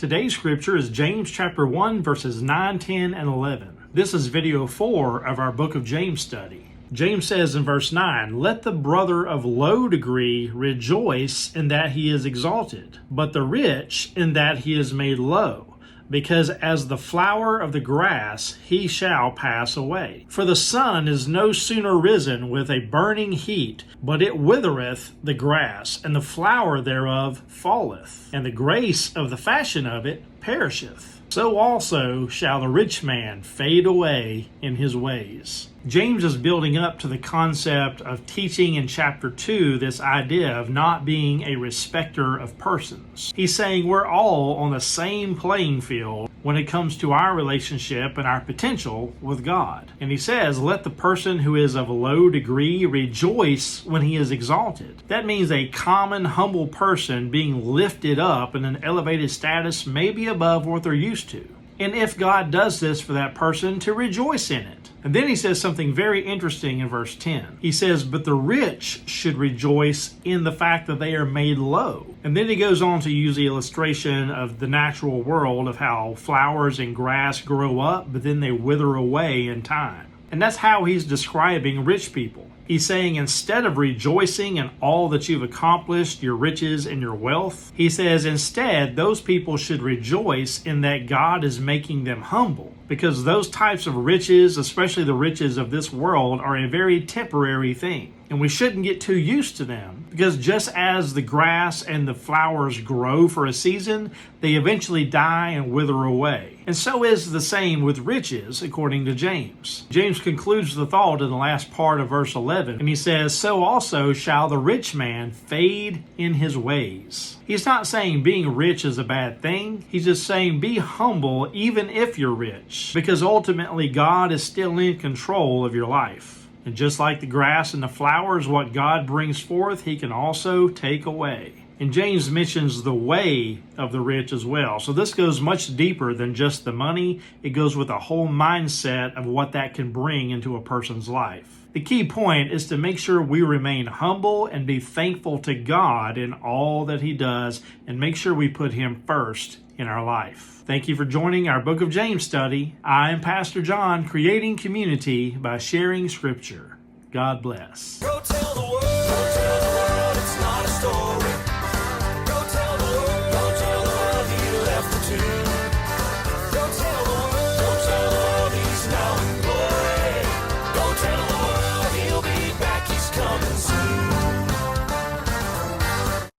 Today's scripture is James chapter 1, verses 9, 10, and 11. This is video 4 of our book of James study. James says in verse 9, "Let the brother of low degree rejoice in that he is exalted, but the rich in that he is made low. Because as the flower of the grass, he shall pass away. For the sun is no sooner risen with a burning heat, but it withereth the grass, and the flower thereof falleth, and the grace of the fashion of it perisheth. So also shall the rich man fade away in his ways." James is building up to the concept of teaching in chapter 2 this idea of not being a respecter of persons. He's saying we're all on the same playing field when it comes to our relationship and our potential with God. And he says, let the person who is of low degree rejoice when he is exalted. That means a common, humble person being lifted up in an elevated status, maybe above what they're used to. And if God does this for that person, to rejoice in it. And then he says something very interesting in verse 10. He says, but the rich should rejoice in the fact that they are made low. And then he goes on to use the illustration of the natural world of how flowers and grass grow up, but then they wither away in time. And that's how he's describing rich people. He's saying instead of rejoicing in all that you've accomplished, your riches and your wealth, he says instead those people should rejoice in that God is making them humble. Because those types of riches, especially the riches of this world, are a very temporary thing. And we shouldn't get too used to them. Because just as the grass and the flowers grow for a season, they eventually die and wither away. And so is the same with riches, according to James. James concludes the thought in the last part of verse 11. And he says, so also shall the rich man fade in his ways. He's not saying being rich is a bad thing. He's just saying be humble even if you're rich. Because ultimately God is still in control of your life. And just like the grass and the flowers, what God brings forth, he can also take away. And James mentions the way of the rich as well. So this goes much deeper than just the money. It goes with a whole mindset of what that can bring into a person's life. The key point is to make sure we remain humble and be thankful to God in all that he does, and make sure we put him first in our life. Thank you for joining our Book of James study. I am Pastor John, creating community by sharing Scripture. God bless.